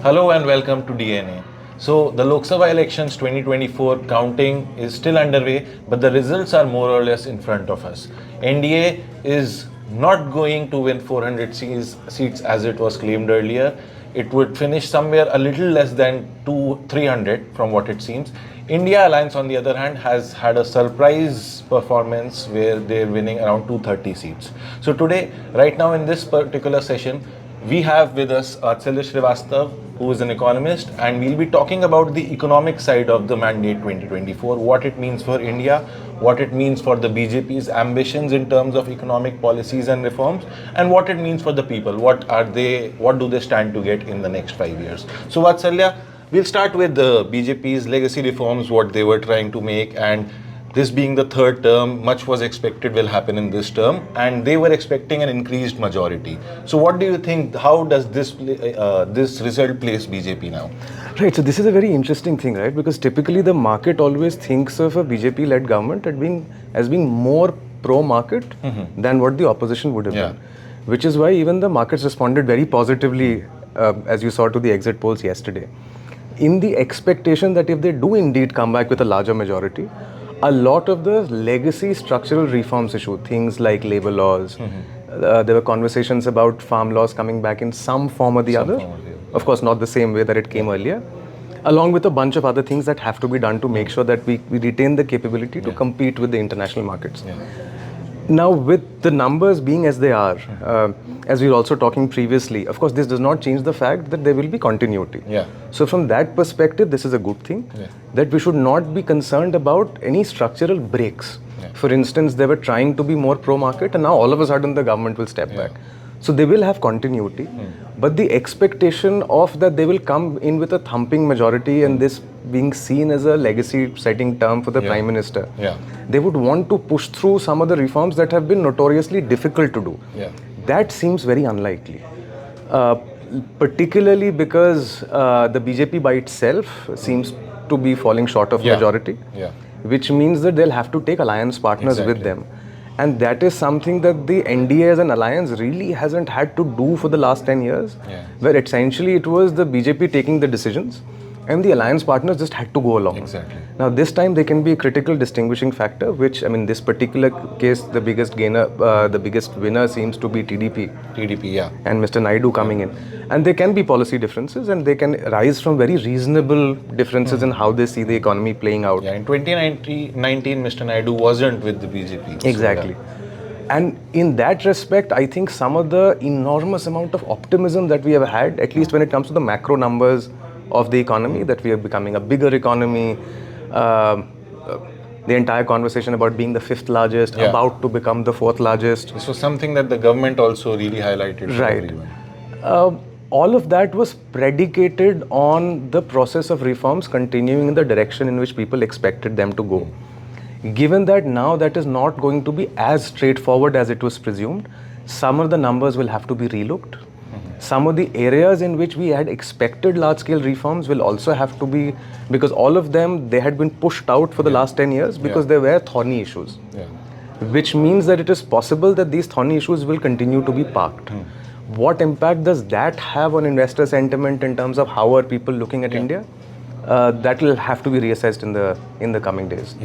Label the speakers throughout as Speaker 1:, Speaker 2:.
Speaker 1: Hello and welcome to DNA. So the Lok Sabha elections 2024 counting is still underway, but the results are more or less in front of us. NDA is not going to win 400 seats as it was claimed earlier. It would finish somewhere a little less than 300 from what it seems. India Alliance, on the other hand, has had a surprise performance where they're winning around 230 seats. So today, right now in this particular session, we have with us Arcelor Srivastav, who is an economist, and we'll be talking about the economic side of the mandate 2024, what it means for India, what it means for the BJP's ambitions in terms of economic policies and reforms, and what it means for the people. What do they stand to get in the next 5 years? So Vatsalya, we'll start with the BJP's legacy reforms, what they were trying to make, and this being the third term, much was expected will happen in this term, and they were expecting an increased majority. So, what do you think? How does this result place BJP now?
Speaker 2: Right. So this is a very interesting thing, right? Because typically the market always thinks of a BJP-led government as being more pro-market than what the opposition would have been. Which is why even the markets responded very positively, as you saw to the exit polls yesterday, in the expectation that if they do indeed come back with a larger majority, a lot of the legacy structural reforms issue, things like labor laws, there were conversations about farm laws coming back in some form or the other. Of course, not the same way that it came earlier, along with a bunch of other things that have to be done to make sure that we retain the capability to compete with the international markets. Now, with the numbers being as they are, as we were also talking previously, of course, this does not change the fact that there will be continuity. So from that perspective, this is a good thing, that we should not be concerned about any structural breaks. For instance, they were trying to be more pro-market, and now all of a sudden the government will step back. So they will have continuity, but the expectation of that they will come in with a thumping majority and this being seen as a legacy-setting term for the Prime Minister, they would want to push through some of the reforms that have been notoriously difficult to do. That seems very unlikely, particularly because the BJP by itself seems to be falling short of majority, which means that they'll have to take alliance partners with them. And that is something that the NDA as an alliance really hasn't had to do for the last 10 years, where essentially it was the BJP taking the decisions and the alliance partners just had to go along. Now this time they can be a critical distinguishing factor, which, I mean, this particular case, the biggest winner seems to be TDP, and Mr. Naidu coming in. And there can be policy differences and they can rise from very reasonable differences in how they see the economy playing out.
Speaker 1: In 2019, Mr. Naidu wasn't with the BJP.
Speaker 2: Exactly. And in that respect, I think some of the enormous amount of optimism that we have had, at least when it comes to the macro numbers of the economy, that we are becoming a bigger economy, the entire conversation about being the fifth largest, about to become the fourth largest.
Speaker 1: This was something that the government also really highlighted for everyone.
Speaker 2: All of that was predicated on the process of reforms continuing in the direction in which people expected them to go. Given that now that is not going to be as straightforward as it was presumed, some of the numbers will have to be relooked. Some of the areas in which we had expected large-scale reforms will also have to be, because all of them, they had been pushed out for the last 10 years because there were thorny issues. Which means that it is possible that these thorny issues will continue to be parked. What impact does that have on investor sentiment in terms of how are people looking at India? That will have to be reassessed in the coming days.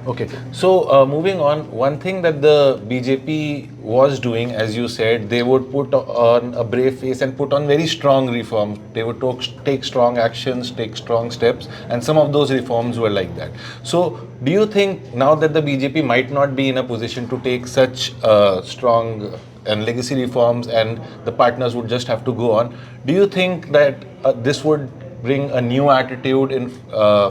Speaker 1: Okay, so moving on, one thing that the BJP was doing, as you said, they would put on a brave face and put on very strong reforms. They would take strong actions, take strong steps, and some of those reforms were like that. So, do you think now that the BJP might not be in a position to take such strong and legacy reforms and the partners would just have to go on, do you think that this would bring a new attitude in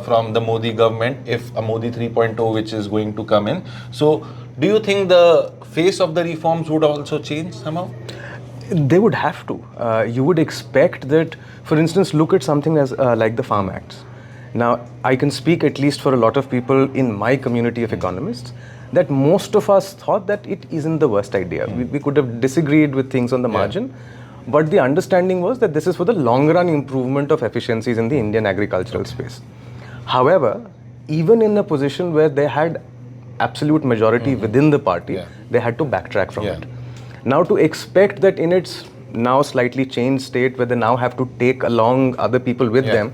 Speaker 1: from the Modi government, if a Modi 3.0 which is going to come in? So do you think the face of the reforms would also change somehow?
Speaker 2: They would have to. You would expect that, for instance, look at something as like the Farm Acts. Now, I can speak at least for a lot of people in my community of economists, that most of us thought that it isn't the worst idea. We could have disagreed with things on the margin, but the understanding was that this is for the long run improvement of efficiencies in the Indian agricultural space. However, even in a position where they had absolute majority within the party, they had to backtrack from it. Now, to expect that in its now slightly changed state where they now have to take along other people with them.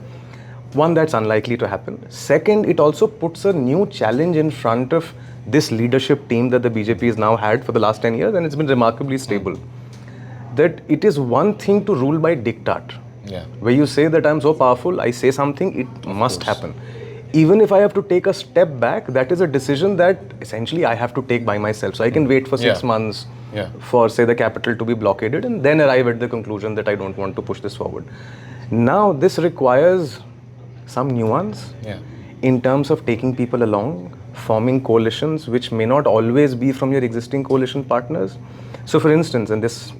Speaker 2: One, that's unlikely to happen. Second, it also puts a new challenge in front of this leadership team that the BJP has now had for the last 10 years, and it's been remarkably stable. That it is one thing to rule by diktat, where you say that I'm so powerful, I say something, it must happen. Even if I have to take a step back, that is a decision that essentially I have to take by myself. So I can wait for 6 months for, say, the capital to be blockaded and then arrive at the conclusion that I don't want to push this forward. Now, this requires some nuance in terms of taking people along, forming coalitions which may not always be from your existing coalition partners. So, for instance, and this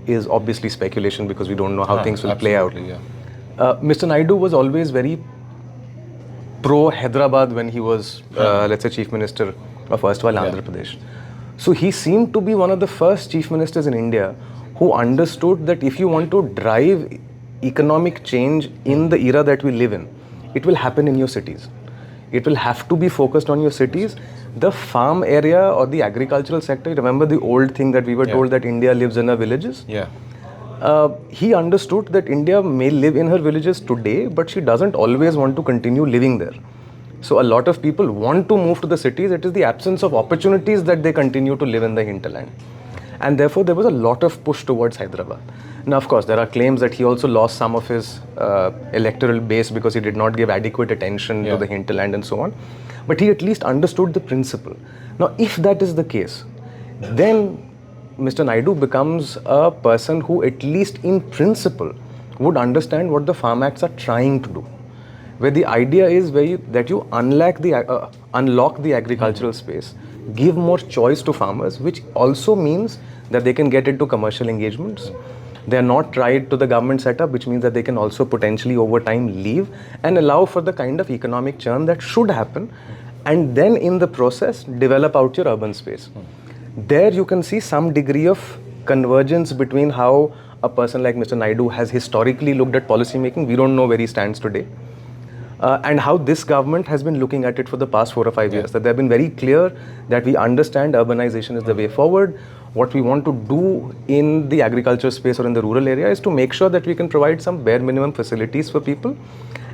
Speaker 2: is obviously speculation because we don't know how things will play out. Mr. Naidu was always very pro-Hyderabad when he was, let's say, Chief Minister of erstwhile Andhra Pradesh. So he seemed to be one of the first Chief Ministers in India who understood that if you want to drive economic change in the era that we live in, it will happen in your cities. It will have to be focused on your cities. The farm area or the agricultural sector, remember the old thing that we were told that India lives in her villages? He understood that India may live in her villages today, but she doesn't always want to continue living there. So a lot of people want to move to the cities. It is the absence of opportunities that they continue to live in the hinterland. And therefore, there was a lot of push towards Hyderabad. Now, of course, there are claims that he also lost some of his electoral base because he did not give adequate attention to the hinterland and so on. But he at least understood the principle. Now, if that is the case, then Mr. Naidu becomes a person who, at least in principle, would understand what the Farm Acts are trying to do. Where the idea is that you unlock the agricultural space, give more choice to farmers, which also means that they can get into commercial engagements. They are not tied to the government setup, which means that they can also potentially over time leave and allow for the kind of economic churn that should happen, and then in the process develop out your urban space. There you can see some degree of convergence between how a person like Mr. Naidu has historically looked at policy making. We don't know where he stands today. And how this government has been looking at it for the past 4 or 5 years. That they've been very clear that we understand urbanization is the way forward. What we want to do in the agriculture space or in the rural area is to make sure that we can provide some bare minimum facilities for people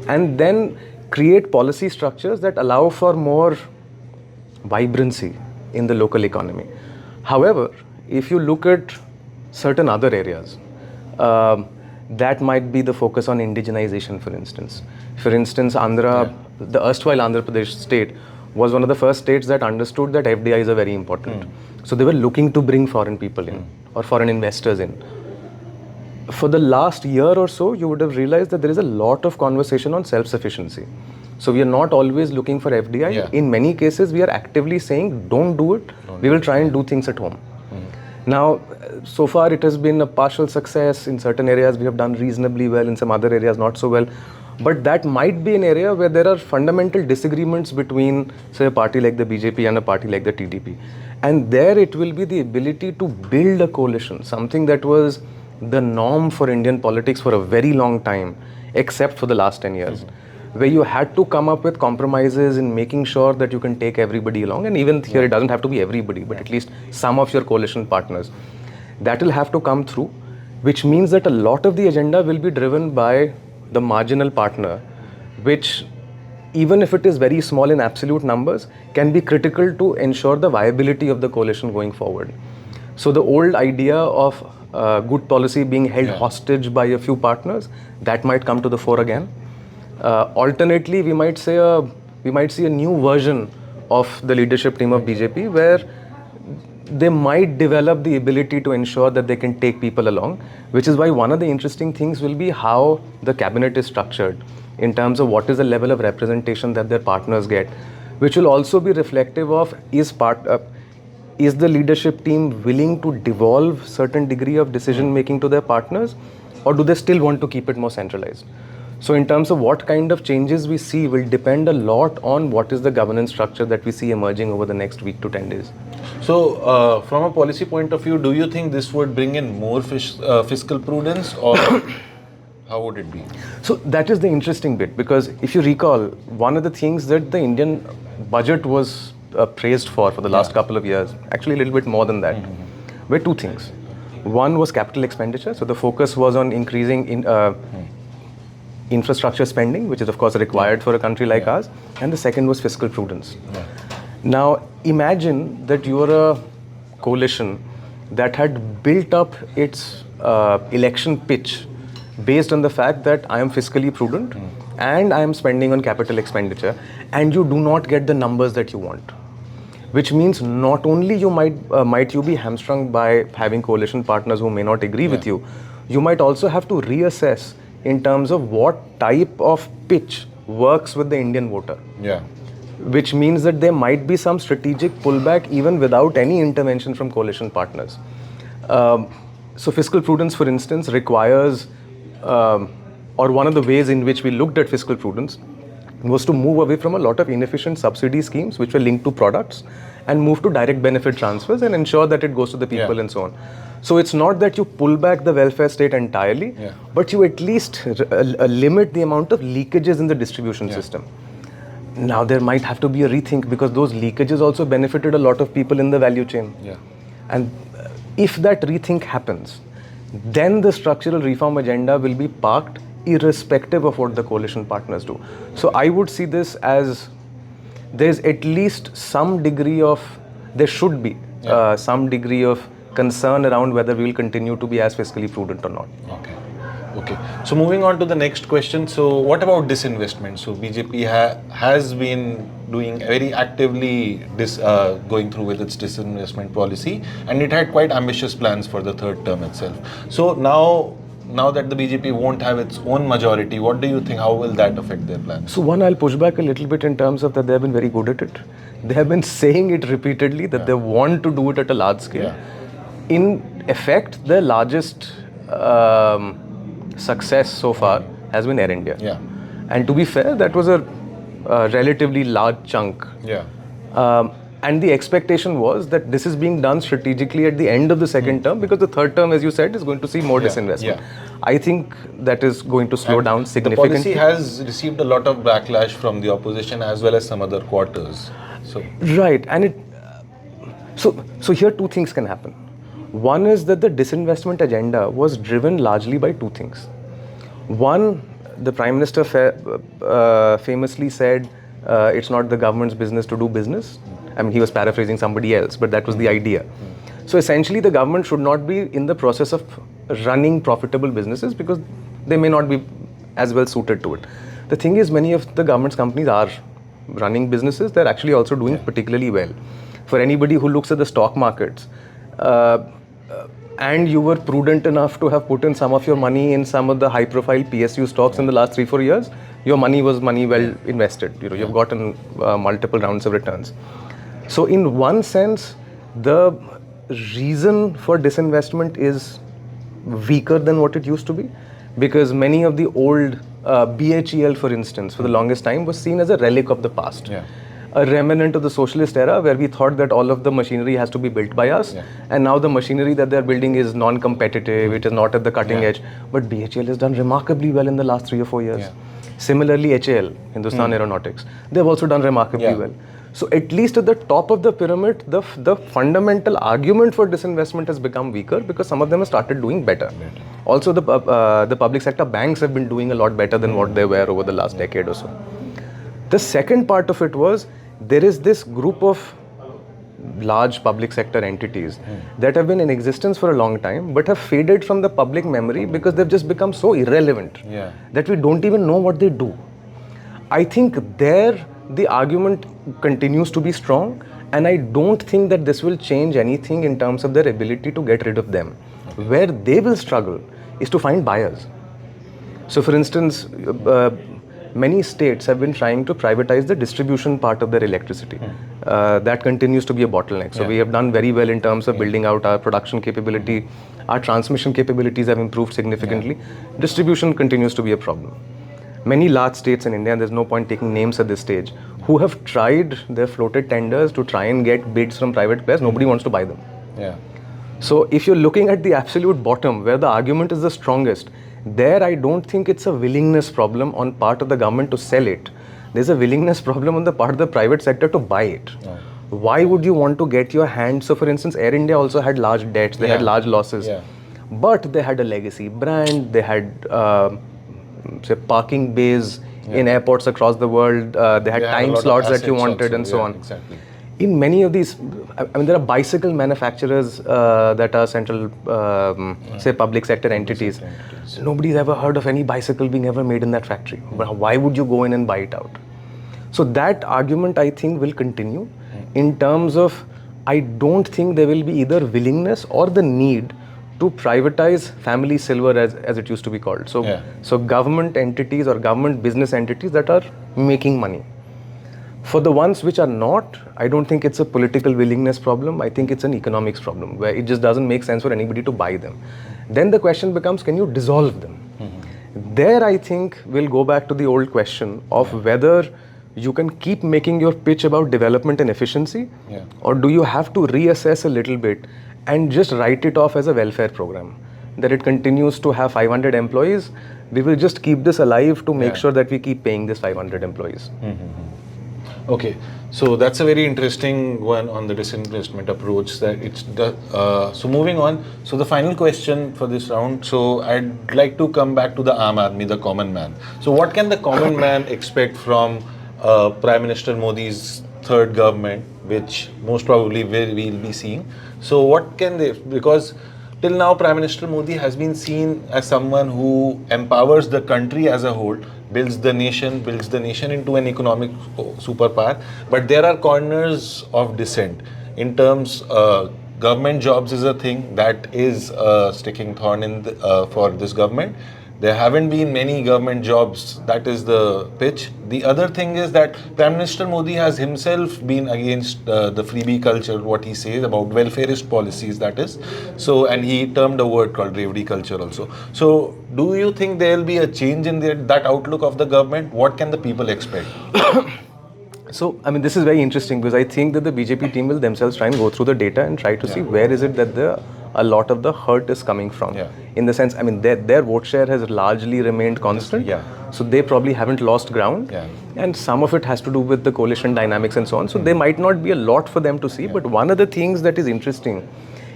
Speaker 2: and then create policy structures that allow for more vibrancy in the local economy. However, if you look at certain other areas, that might be the focus on indigenization, for instance. For instance, the erstwhile Andhra Pradesh state was one of the first states that understood that FDIs are very important. So they were looking to bring foreign people in or foreign investors in. For the last year or so, you would have realized that there is a lot of conversation on self-sufficiency. So we are not always looking for FDI. In many cases, we are actively saying, don't do it. We will try and do things at home. Now, so far it has been a partial success. In certain areas we have done reasonably well, in some other areas not so well. But that might be an area where there are fundamental disagreements between, say, a party like the BJP and a party like the TDP. And there it will be the ability to build a coalition, something that was the norm for Indian politics for a very long time, except for the last 10 years. Where you had to come up with compromises in making sure that you can take everybody along. And even here, it doesn't have to be everybody, but at least some of your coalition partners. That will have to come through, which means that a lot of the agenda will be driven by the marginal partner, which, even if it is very small in absolute numbers, can be critical to ensure the viability of the coalition going forward. So the old idea of good policy being held hostage by a few partners, that might come to the fore again. Alternately, we might see a new version of the leadership team of BJP where they might develop the ability to ensure that they can take people along, which is why one of the interesting things will be how the cabinet is structured in terms of what is the level of representation that their partners get, which will also be reflective of is the leadership team willing to devolve certain degree of decision making to their partners, or do they still want to keep it more centralized? So in terms of what kind of changes we see will depend a lot on what is the governance structure that we see emerging over the next week to 10 days.
Speaker 1: So from a policy point of view, do you think this would bring in more fiscal prudence, or how would it be?
Speaker 2: So that is the interesting bit, because if you recall, one of the things that the Indian budget was praised for the last couple of years, actually a little bit more than that, were two things. One was capital expenditure. So the focus was on increasing infrastructure spending, which is of course required for a country like ours. And the second was fiscal prudence. Now imagine that you are a coalition that had built up its election pitch based on the fact that I am fiscally prudent and I am spending on capital expenditure, and you do not get the numbers that you want. Which means not only you might you be hamstrung by having coalition partners who may not agree with you, you might also have to reassess in terms of what type of pitch works with the Indian voter.
Speaker 1: Yeah.
Speaker 2: Which means that there might be some strategic pullback even without any intervention from coalition partners. So fiscal prudence, for instance, requires, or one of the ways in which we looked at fiscal prudence was to move away from a lot of inefficient subsidy schemes which were linked to products and move to direct benefit transfers and ensure that it goes to the people and so on. So it's not that you pull back the welfare state entirely, but you at least limit the amount of leakages in the distribution system. Now there might have to be a rethink because those leakages also benefited a lot of people in the value chain. And if that rethink happens, then the structural reform agenda will be parked irrespective of what the coalition partners do. So I would see this as there's at least some degree of, there should be some degree of concern around whether we will continue to be as fiscally prudent or not.
Speaker 1: Okay. So moving on to the next question. So what about disinvestment? So BJP has been doing very actively going through with its disinvestment policy, and it had quite ambitious plans for the third term itself. So now that the BJP won't have its own majority, what do you think? How will that affect their plans?
Speaker 2: So one, I'll push back a little bit in terms of that they have been very good at it. They have been saying it repeatedly that they want to do it at a large scale. In effect, the largest success so far has been Air India. And to be fair, that was a relatively large chunk. And the expectation was that this is being done strategically at the end of the second term, because the third term, as you said, is going to see more disinvestment. I think that is going to slow down significantly.
Speaker 1: The policy has received a lot of backlash from the opposition as well as some other quarters. So
Speaker 2: right, and so here two things can happen. One is that the disinvestment agenda was driven largely by two things. One, the Prime Minister famously said, it's not the government's business to do business. I mean, he was paraphrasing somebody else, but that was the idea. So essentially, the government should not be in the process of running profitable businesses because they may not be as well suited to it. The thing is, many of the government's companies are running businesses. They're actually also doing particularly well. For anybody who looks at the stock markets, and you were prudent enough to have put in some of your money in some of the high-profile PSU stocks in the last 3-4 years, your money was money well invested. You've gotten multiple rounds of returns. So in one sense, the reason for disinvestment is weaker than what it used to be, because many of the old BHEL, for instance, for the longest time was seen as a relic of the past. A remnant of the socialist era where we thought that all of the machinery has to be built by us, and now the machinery that they're building is non-competitive, it is not at the cutting edge. But BHEL has done remarkably well in the last 3 or 4 years. Similarly, HAL, Hindustan Aeronautics, they've also done remarkably well. So at least at the top of the pyramid, the fundamental argument for disinvestment has become weaker because some of them have started doing better. Also, the public sector banks have been doing a lot better than what they were over the last decade or so. The second part of it was, there is this group of large public sector entities that have been in existence for a long time but have faded from the public memory because they've just become so irrelevant that we don't even know what they do. I think there the argument continues to be strong, and I don't think that this will change anything in terms of their ability to get rid of them. Where they will struggle is to find buyers. So for instance, many states have been trying to privatize the distribution part of their electricity. That continues to be a bottleneck. So we have done very well in terms of building out our production capability. Our transmission capabilities have improved significantly. Distribution continues to be a problem. Many large states in India, and there's no point taking names at this stage, who have tried their floated tenders to try and get bids from private players, nobody wants to buy them. So if you're looking at the absolute bottom, where the argument is the strongest, there I don't think it's a willingness problem on part of the government to sell it. There's a willingness problem on the part of the private sector to buy it. Why would you want to get your hand? So, for instance, Air India also had large debts, they had large losses, but they had a legacy brand, they had, say, parking bays in airports across the world, they had time slots that you wanted, and so on.
Speaker 1: Exactly.
Speaker 2: In many of these, I mean, there are bicycle manufacturers that are central, say, public sector entities. Nobody's ever heard of any bicycle being ever made in that factory. But why would you go in and buy it out? So that argument, I think, will continue in terms of, I don't think there will be either willingness or the need to privatize family silver as it used to be called. So government entities or government business entities that are making money. For the ones which are not, I don't think it's a political willingness problem. I think it's an economics problem where it just doesn't make sense for anybody to buy them. Then the question becomes, can you dissolve them? There, I think, we'll go back to the old question of whether you can keep making your pitch about development and efficiency, or do you have to reassess a little bit and just write it off as a welfare program? That it continues to have 500 employees, we will just keep this alive to make sure that we keep paying this 500 employees.
Speaker 1: Okay, so that's a very interesting one on the disinvestment approach. That it's so moving on. So the final question for this round. So I'd like to come back to the Aam Aadmi, the common man. So what can the common man expect from Prime Minister Modi's third government, which most probably we'll be seeing? So what can they? Because till now, Prime Minister Modi has been seen as someone who empowers the country as a whole, builds the nation into an economic superpower. But there are corners of dissent in terms. Government jobs is a thing that is a sticking thorn in for this government. There haven't been many government jobs. That is the pitch. The other thing is that Prime Minister Modi has himself been against the freebie culture, what he says about welfareist policies, that is. So, and he termed a word called bravery culture also. So, do you think there will be a change in that outlook of the government? What can the people expect?
Speaker 2: So, I mean, this is very interesting because I think that the BJP team will themselves try and go through the data and try to see where is it that a lot of the hurt is coming from. In the sense, I mean, their vote share has largely remained constant. So they probably haven't lost ground. And some of it has to do with the coalition dynamics and so on. So there might not be a lot for them to see. But one of the things that is interesting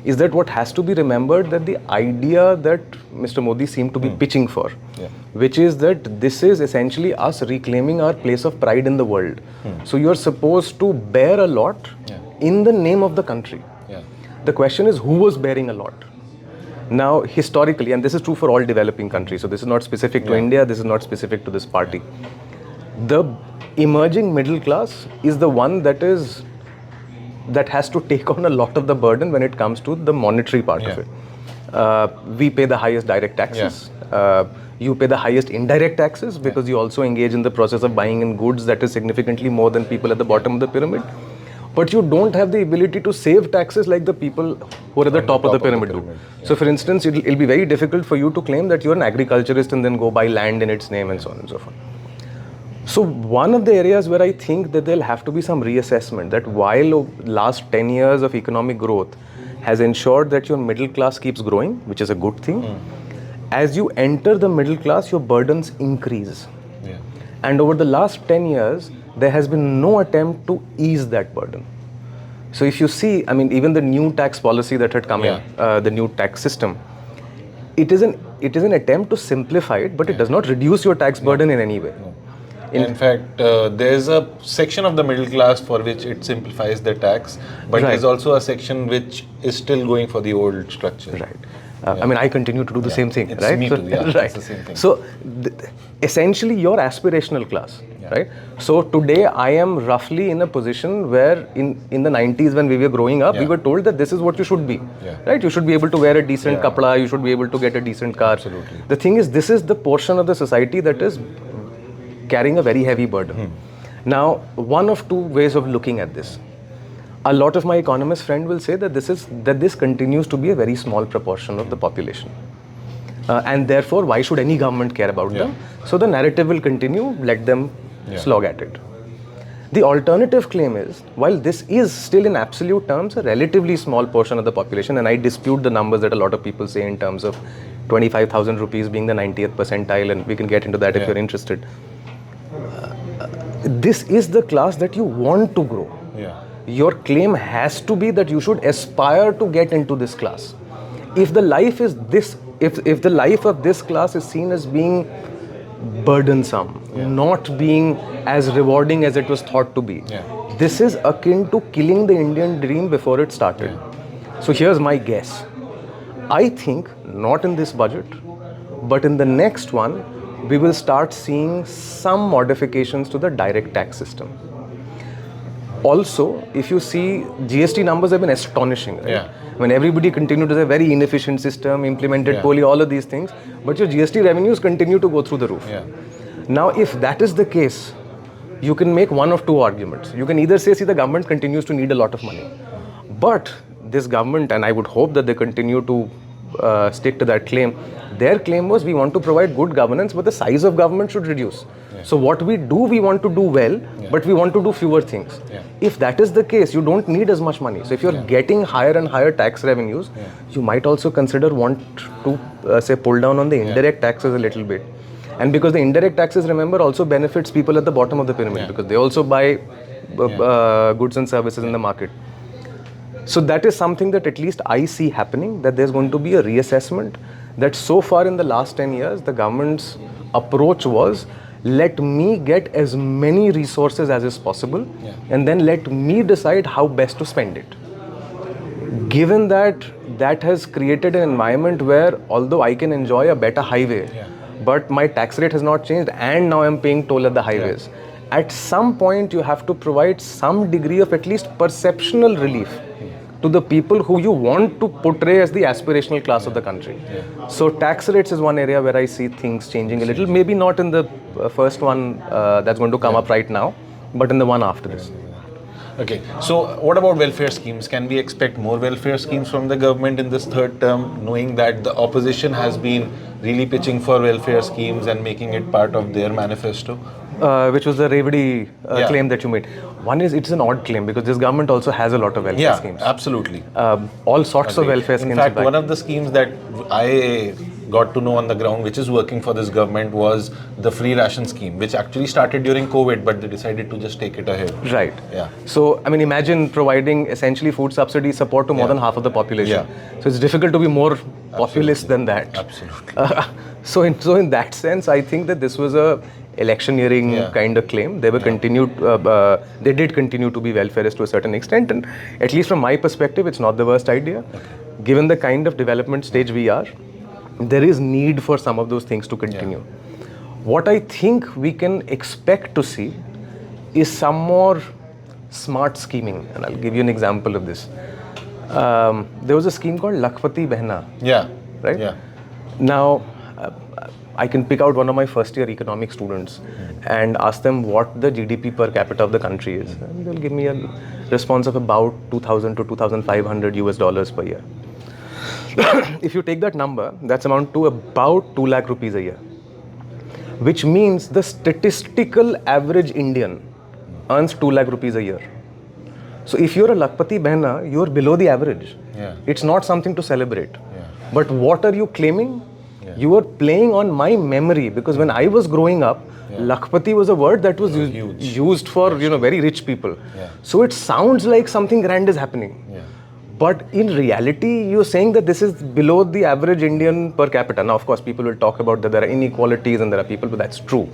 Speaker 2: is that what has to be remembered, that the idea that Mr. Modi seemed to be pitching for, which is that this is essentially us reclaiming our place of pride in the world. So you're supposed to bear a lot in the name of the country. The question is, who was bearing a lot? Now, historically, and this is true for all developing countries, so this is not specific to India, this is not specific to this party. The emerging middle class is the one that has to take on a lot of the burden when it comes to the monetary part of it. We pay the highest direct taxes. You pay the highest indirect taxes because you also engage in the process of buying in goods that is significantly more than people at the bottom of the pyramid. But you don't have the ability to save taxes like the people who are at the top of the pyramid do. So, for instance, it'll be very difficult for you to claim that you're an agriculturist and then go buy land in its name and so on and so forth. So, one of the areas where I think that there'll have to be some reassessment, that while last 10 years of economic growth has ensured that your middle class keeps growing, which is a good thing, as you enter the middle class, your burdens increase. And over the last 10 years, there has been no attempt to ease that burden. So if you see, I mean, even the new tax policy that had come in, the new tax system, it is an attempt to simplify it, but it does not reduce your tax burden in any way.
Speaker 1: In fact, there's a section of the middle class for which it simplifies the tax, but there's also a section which is still going for the old structure.
Speaker 2: Right. I mean, I continue to do the same thing,
Speaker 1: it's
Speaker 2: right?
Speaker 1: Me
Speaker 2: so,
Speaker 1: too, it's the same thing.
Speaker 2: So, essentially, your aspirational class, right? So, today I am roughly in a position where in the 90s when we were growing up, we were told that this is what you should be, right? You should be able to wear a decent kapda, you should be able to get a decent car.
Speaker 1: Absolutely.
Speaker 2: The thing is, this is the portion of the society that is carrying a very heavy burden. Now, one of two ways of looking at this. A lot of my economist friends will say that this continues to be a very small proportion of the population. And therefore, why should any government care about them? So the narrative will continue, let them slog at it. The alternative claim is, while this is still in absolute terms a relatively small portion of the population, and I dispute the numbers that a lot of people say in terms of 25,000 rupees being the 90th percentile, and we can get into that if you're interested. This is the class that you want to grow. your claim has to be that you should aspire to get into this class. If the life is this, if the life of this class is seen as being burdensome, not being as rewarding as it was thought to be, this is akin to killing the Indian dream before it started. So here's my guess. I think not in this budget, but in the next one, we will start seeing some modifications to the direct tax system. Also, if you see, GST numbers have been astonishing, right? When everybody continued to say very inefficient system, implemented poorly, all of these things, but your GST revenues continue to go through the roof. Now, if that is the case, you can make one of two arguments. You can either say, see, the government continues to need a lot of money, but this government, and I would hope that they continue to stick to that claim, their claim was we want to provide good governance, but the size of government should reduce. So what we do, we want to do well, but we want to do fewer things. If that is the case, you don't need as much money. So if you're getting higher and higher tax revenues, you might also consider want to say pull down on the indirect taxes a little bit. And because the indirect taxes, remember, also benefits people at the bottom of the pyramid because they also buy goods and services in the market. So that is something that at least I see happening, that there's going to be a reassessment, that so far in the last 10 years, the government's approach was, let me get as many resources as is possible and then let me decide how best to spend it. Given that that has created an environment where although I can enjoy a better highway, but my tax rate has not changed and now I'm paying toll at the highways. At some point you have to provide some degree of at least perceptional relief to the people who you want to portray as the aspirational class of the country. So tax rates is one area where I see things changing a little, maybe not in the first one that's going to come up right now, but in the one after this.
Speaker 1: Okay, so what about welfare schemes? Can we expect more welfare schemes from the government in this third term, knowing that the opposition has been really pitching for welfare schemes and making it part of their manifesto?
Speaker 2: Which was the Revedi claim that you made. One is, it's an odd claim because this government also has a lot of welfare schemes.
Speaker 1: Absolutely.
Speaker 2: All sorts of welfare schemes.
Speaker 1: In fact, one of the schemes that I got to know on the ground, which is working for this government, was the free ration scheme, which actually started during COVID, but they decided to just take it ahead.
Speaker 2: Right. So, I mean, imagine providing essentially food subsidy support to more than half of the population. So it's difficult to be more populist than that.
Speaker 1: Absolutely.
Speaker 2: So in that sense, I think that this was a electioneering kind of claim. They were they did continue to be welfarist to a certain extent, and at least from my perspective, it's not the worst idea. Given the kind of development stage we are, there is need for some of those things to continue. What I think we can expect to see is some more smart scheming, and I'll give you an example of this. There was a scheme called Lakpati Behna. Right? Now, I can pick out one of my first year economics students and ask them what the GDP per capita of the country is. And they'll give me a response of about 2,000 to 2,500 US dollars per year. If you take that number, that's amount to about 2 lakh rupees a year. Which means the statistical average Indian earns 2 lakh rupees a year. So if you're a Lakpati Behna, you're below the average. It's not something to celebrate. But what are you claiming? You were playing on my memory, because when I was growing up, Lakpati was a word that was used for very rich people. So it sounds like something grand is happening. But in reality, you're saying that this is below the average Indian per capita. Now, of course, people will talk about that there are inequalities and there are people, but that's true.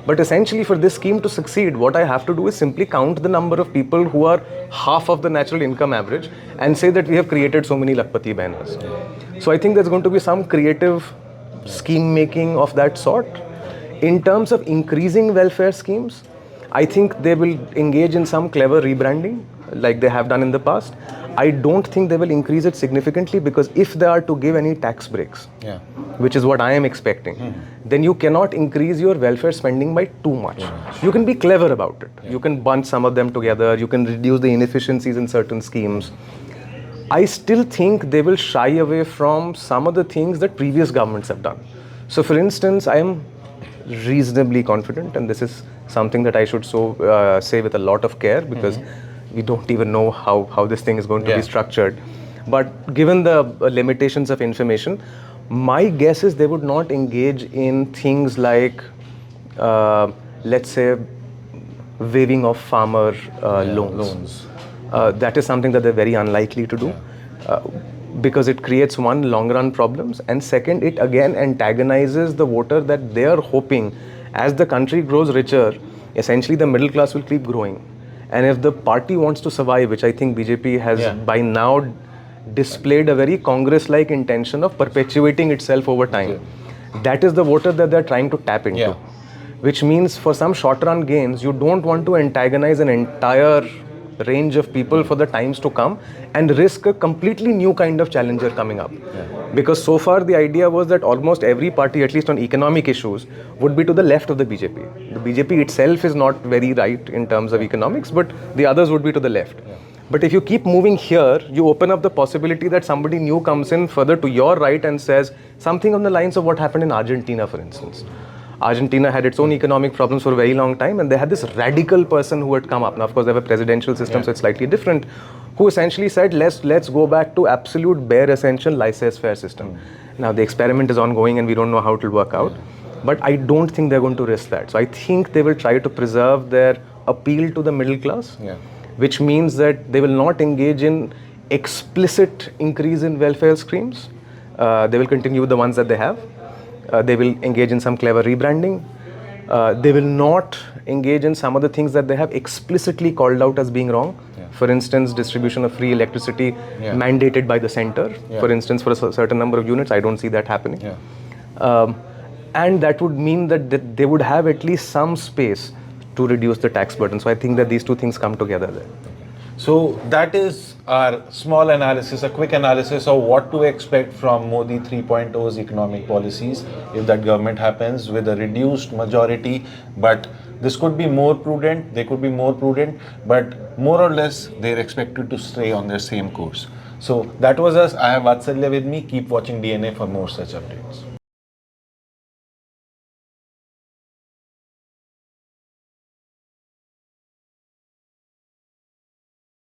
Speaker 2: But essentially, for this scheme to succeed, what I have to do is simply count the number of people who are half of the national income average and say that we have created so many Lakpati Behnas. So I think there's going to be some creative scheme making of that sort. In terms of increasing welfare schemes, I think they will engage in some clever rebranding like they have done in the past. I don't think they will increase it significantly, because if they are to give any tax breaks, which is what I am expecting, then you cannot increase your welfare spending by too much. You can be clever about it. You can bunch some of them together. You can reduce the inefficiencies in certain schemes. I still think they will shy away from some of the things that previous governments have done. So for instance, I am reasonably confident, and this is something that I should say with a lot of care, because we don't even know how this thing is going to be structured. But given the limitations of information, my guess is they would not engage in things like, let's say, waiving of farmer loans. That is something that they're very unlikely to do. Because it creates one, long run problems, and second, it again antagonizes the voter that they are hoping as the country grows richer, essentially the middle class will keep growing. And if the party wants to survive, which I think BJP has by now displayed a very Congress like intention of perpetuating itself over time, that is the voter that they're trying to tap into. Which means for some short run gains, you don't want to antagonize an entire range of people for the times to come and risk a completely new kind of challenger coming up. Because so far the idea was that almost every party, at least on economic issues, would be to the left of the BJP. The BJP itself is not very right in terms of economics, but the others would be to the left. But if you keep moving here, you open up the possibility that somebody new comes in further to your right and says something on the lines of what happened in Argentina, for instance. Argentina had its own economic problems for a very long time, and they had this radical person who had come up. Now, of course, they have a presidential system, so it's slightly different, who essentially said, let's go back to absolute bare essential laissez-faire system. Now, the experiment is ongoing, and we don't know how it will work out. But I don't think they're going to risk that. So I think they will try to preserve their appeal to the middle class, which means that they will not engage in explicit increase in welfare schemes. They will continue with the ones that they have. They will engage in some clever rebranding. They will not engage in some of the things that they have explicitly called out as being wrong. For instance, distribution of free electricity mandated by the center. For instance, for a certain number of units, I don't see that happening. And that would mean that they would have at least some space to reduce the tax burden. So I think that these two things come together there.
Speaker 1: So that is our small analysis, a quick analysis of what to expect from Modi 3.0's economic policies if that government happens with a reduced majority. But this could be more prudent, they could be more prudent, but more or less they're expected to stay on their same course. So that was us. I have Vatsalya with me. Keep watching DNA for more such updates.